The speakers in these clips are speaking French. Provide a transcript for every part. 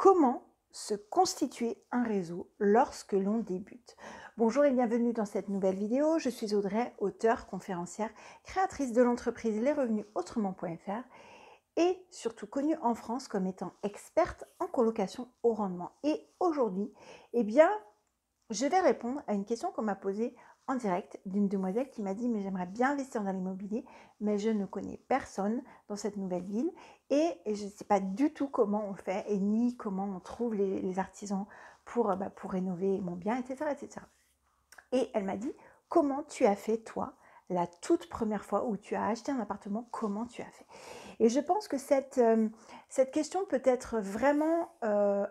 Comment se constituer un réseau lorsque l'on débute? Bonjour et bienvenue dans cette nouvelle vidéo. Je suis Audrey, auteure, conférencière, créatrice de l'entreprise lesrevenusautrement.fr et surtout connue en France comme étant experte en colocation au rendement. Et aujourd'hui, eh bien, je vais répondre à une question qu'on m'a posée en direct d'une demoiselle qui m'a dit « mais j'aimerais bien investir dans l'immobilier, mais je ne connais personne dans cette nouvelle ville et je ne sais pas du tout comment on fait et ni comment on trouve les artisans pour rénover mon bien, etc. etc. » Et elle m'a dit « comment tu as fait toi la toute première fois où tu as acheté un appartement, comment tu as fait ?» Et je pense que cette question peut être vraiment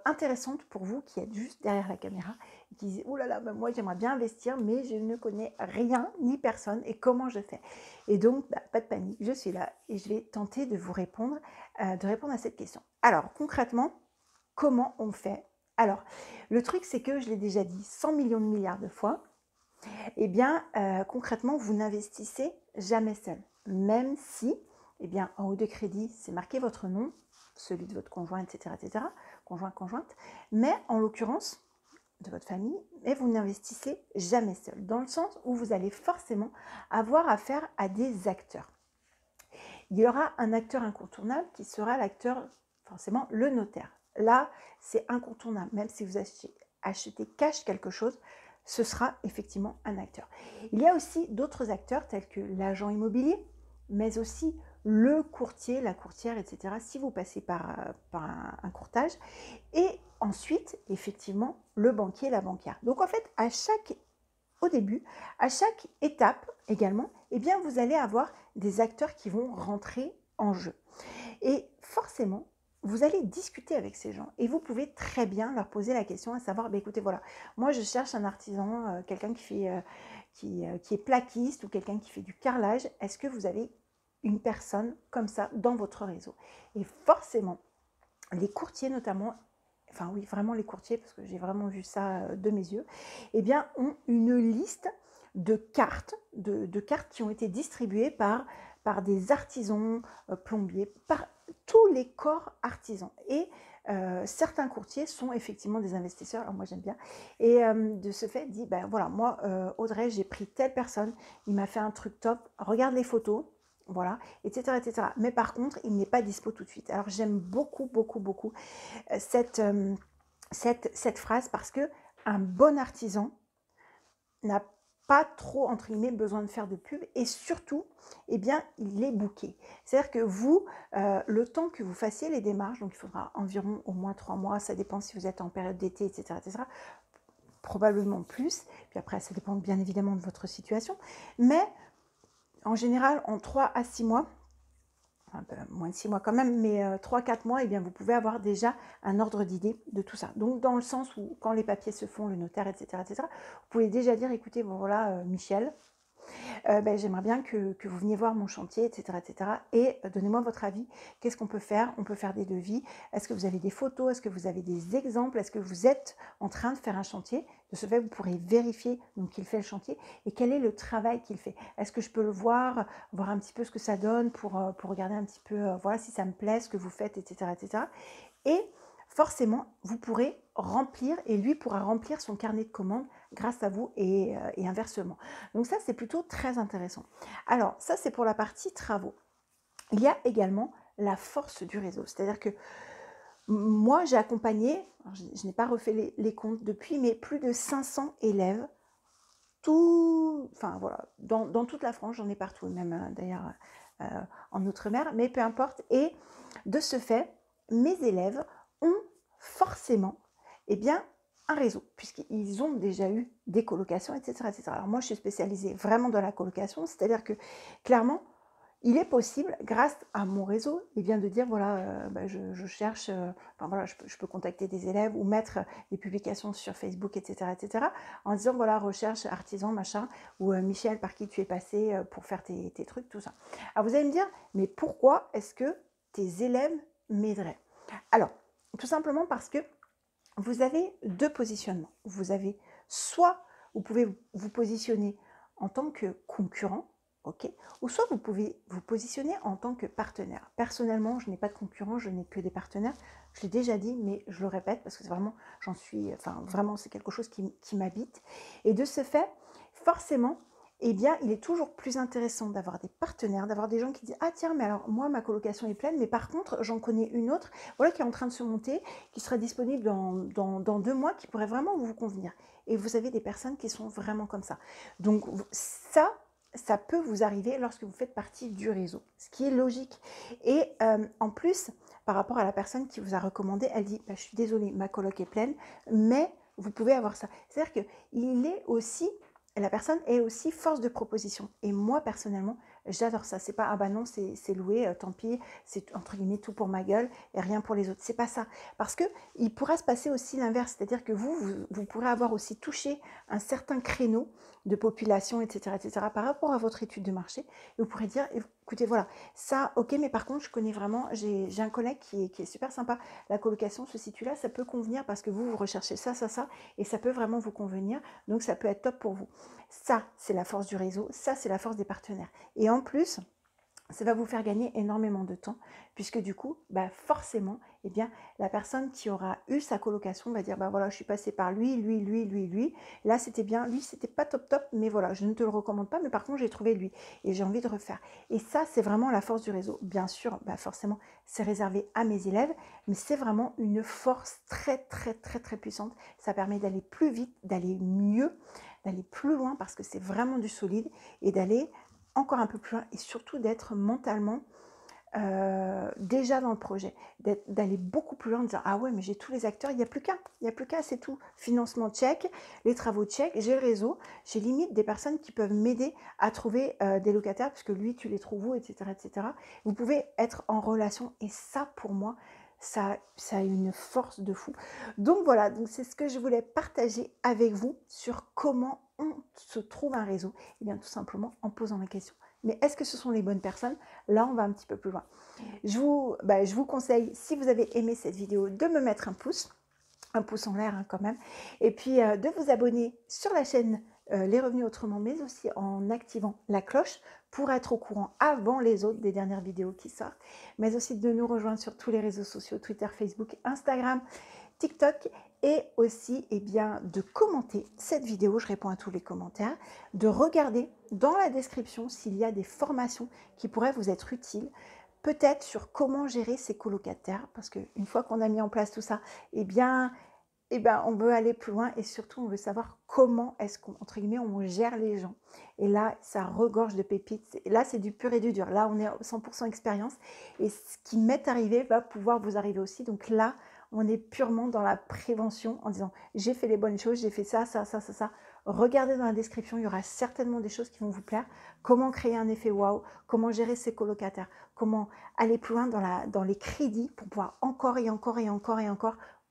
intéressante pour vous qui êtes juste derrière la caméra et qui disent « Oh là là, moi j'aimerais bien investir, mais je ne connais rien ni personne et comment je fais ?» Et donc, pas de panique, je suis là et je vais tenter de vous répondre, à cette question. Alors, concrètement, comment on fait? Alors, le truc, c'est que je l'ai déjà dit 100 millions de milliards de fois, eh bien, concrètement, vous n'investissez jamais seul. Même si, eh bien, en haut de crédit, c'est marqué votre nom, celui de votre conjoint, etc., conjoint, conjointe, mais en l'occurrence, de votre famille, mais vous n'investissez jamais seul, dans le sens où vous allez forcément avoir affaire à des acteurs. Il y aura un acteur incontournable qui sera l'acteur, forcément, le notaire. Là, c'est incontournable, même si vous achetez cash quelque chose, ce sera effectivement un acteur. Il y a aussi d'autres acteurs tels que l'agent immobilier, mais aussi le courtier, la courtière, etc. si vous passez par un courtage. Et ensuite, effectivement, le banquier, la banquière. Donc en fait, au début, à chaque étape également, eh bien, vous allez avoir des acteurs qui vont rentrer en jeu. Et forcément, vous allez discuter avec ces gens et vous pouvez très bien leur poser la question à savoir, écoutez, voilà, moi je cherche un artisan, quelqu'un qui est plaquiste ou quelqu'un qui fait du carrelage. Est-ce que vous avez une personne comme ça dans votre réseau? Et forcément, les courtiers notamment, enfin oui, vraiment les courtiers, parce que j'ai vraiment vu ça de mes yeux, eh bien, ont une liste de cartes, de cartes qui ont été distribuées par des artisans, plombiers, par tous les corps artisans. Et certains courtiers sont effectivement des investisseurs, alors moi j'aime bien, et de ce fait dit, ben voilà, moi Audrey, j'ai pris telle personne, il m'a fait un truc top, regarde les photos, voilà, etc., etc. Mais par contre, il n'est pas dispo tout de suite. Alors j'aime beaucoup, beaucoup, beaucoup cette phrase parce que un bon artisan n'a pas trop, entre guillemets, besoin de faire de pub et surtout, eh bien, il est booké. C'est-à-dire que vous, le temps que vous fassiez les démarches, donc il faudra environ au moins 3 mois, ça dépend si vous êtes en période d'été, etc., probablement plus, puis après, ça dépend bien évidemment de votre situation, mais en général, en 3 à 6 mois, un peu moins de 6 mois quand même, mais 3-4 mois, eh bien, vous pouvez avoir déjà un ordre d'idée de tout ça. Donc, dans le sens où, quand les papiers se font, le notaire, etc., vous pouvez déjà dire, écoutez, bon voilà, Michel, j'aimerais bien que vous veniez voir mon chantier, etc. Et donnez-moi votre avis. Qu'est-ce qu'on peut faire? On peut faire des devis. Est-ce que vous avez des photos? Est-ce que vous avez des exemples? Est-ce que vous êtes en train de faire un chantier? De ce fait, vous pourrez vérifier donc qu'il fait le chantier et quel est le travail qu'il fait. Est-ce que je peux le voir un petit peu ce que ça donne pour regarder un petit peu, voilà, si ça me plaît, ce que vous faites, etc. Et forcément, vous pourrez remplir et lui pourra remplir son carnet de commandes grâce à vous et inversement. Donc ça, c'est plutôt très intéressant. Alors, ça, c'est pour la partie travaux. Il y a également la force du réseau. C'est-à-dire que moi, j'ai accompagné, je n'ai pas refait les comptes depuis, mais plus de 500 élèves, enfin voilà, dans toute la France, j'en ai partout, même d'ailleurs en Outre-mer, mais peu importe. Et de ce fait, mes élèves ont forcément, eh bien, un réseau, puisqu'ils ont déjà eu des colocations, etc. Alors moi, je suis spécialisée vraiment dans la colocation, c'est-à-dire que clairement, il est possible, grâce à mon réseau, eh bien, de dire, voilà, je cherche, enfin voilà, je peux contacter des élèves ou mettre des publications sur Facebook, etc., en disant, voilà, recherche artisan, machin, ou Michel, par qui tu es passé pour faire tes trucs, tout ça. Alors vous allez me dire, mais pourquoi est-ce que tes élèves m'aideraient? Alors, tout simplement parce que vous avez deux positionnements. Vous avez soit, vous pouvez vous positionner en tant que concurrent, ok? Ou soit vous pouvez vous positionner en tant que partenaire. Personnellement, je n'ai pas de concurrents, je n'ai que des partenaires. Je l'ai déjà dit, mais je le répète parce que c'est vraiment, j'en suis, enfin vraiment, c'est quelque chose qui m'habite. Et de ce fait, forcément, eh bien, il est toujours plus intéressant d'avoir des partenaires, d'avoir des gens qui disent « Ah tiens, mais alors moi, ma colocation est pleine, mais par contre, j'en connais une autre voilà, qui est en train de se monter, qui sera disponible dans 2 mois, qui pourrait vraiment vous convenir. » Et vous avez des personnes qui sont vraiment comme ça. Donc ça peut vous arriver lorsque vous faites partie du réseau, ce qui est logique. Et en plus, par rapport à la personne qui vous a recommandé, elle dit bah, « Je suis désolée, ma coloc est pleine, mais vous pouvez avoir ça. » C'est-à-dire qu'il est aussi... La personne est aussi force de proposition. Et moi, personnellement, j'adore ça. C'est pas, ah bah non, c'est loué, tant pis, c'est entre guillemets tout pour ma gueule et rien pour les autres. C'est pas ça. Parce que il pourra se passer aussi l'inverse. C'est-à-dire que vous pourrez avoir aussi touché un certain créneau de population, etc., par rapport à votre étude de marché. Et vous pourrez dire, écoutez, voilà, ça, ok, mais par contre, je connais vraiment, j'ai un collègue qui est super sympa. La colocation se situe là, ça peut convenir parce que vous recherchez ça, et ça peut vraiment vous convenir. Donc, ça peut être top pour vous. Ça, c'est la force du réseau, ça, c'est la force des partenaires. Et en plus, ça va vous faire gagner énormément de temps, puisque du coup, bah forcément, eh bien, la personne qui aura eu sa colocation va dire, bah voilà, je suis passée par lui. Là, c'était bien, lui, c'était pas top, mais voilà, je ne te le recommande pas, mais par contre, j'ai trouvé lui et j'ai envie de refaire. Et ça, c'est vraiment la force du réseau. Bien sûr, bah forcément, c'est réservé à mes élèves, mais c'est vraiment une force très puissante. Ça permet d'aller plus vite, d'aller mieux, d'aller plus loin, parce que c'est vraiment du solide, et d'aller encore un peu plus loin et surtout d'être mentalement déjà dans le projet, d'aller beaucoup plus loin en disant ah ouais mais j'ai tous les acteurs, il n'y a plus qu'à, c'est tout, financement check, les travaux check, j'ai le réseau, j'ai limite des personnes qui peuvent m'aider à trouver des locataires puisque lui tu les trouves où, etc. Vous pouvez être en relation et ça pour moi ça a une force de fou. Donc voilà, donc c'est ce que je voulais partager avec vous sur comment on se trouve un réseau. Et bien tout simplement en posant la question. Mais est-ce que ce sont les bonnes personnes? Là, on va un petit peu plus loin. Je vous conseille, si vous avez aimé cette vidéo, de me mettre un pouce en l'air hein, quand même. Et puis de vous abonner sur la chaîne Les Revenus Autrement, mais aussi en activant la cloche pour être au courant avant les autres des dernières vidéos qui sortent. Mais aussi de nous rejoindre sur tous les réseaux sociaux, Twitter, Facebook, Instagram, TikTok, et aussi eh bien, de commenter cette vidéo, je réponds à tous les commentaires, de regarder dans la description s'il y a des formations qui pourraient vous être utiles, peut-être sur comment gérer ses colocataires, parce qu'une fois qu'on a mis en place tout ça, eh bien, on veut aller plus loin et surtout on veut savoir comment est-ce qu'entre guillemets on gère les gens. Et là, ça regorge de pépites. Là, c'est du pur et du dur. Là, on est à 100% expérience et ce qui m'est arrivé va pouvoir vous arriver aussi. Donc là, on est purement dans la prévention en disant j'ai fait les bonnes choses, j'ai fait ça. Regardez dans la description, il y aura certainement des choses qui vont vous plaire. Comment créer un effet waouh, comment gérer ses colocataires, comment aller plus loin dans les crédits pour pouvoir encore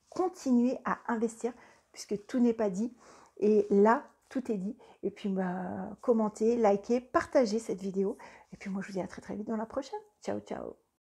continuer à investir puisque tout n'est pas dit. Et là, tout est dit. Et puis, commentez, likez, partagez cette vidéo. Et puis moi, je vous dis à très vite dans la prochaine. Ciao, ciao.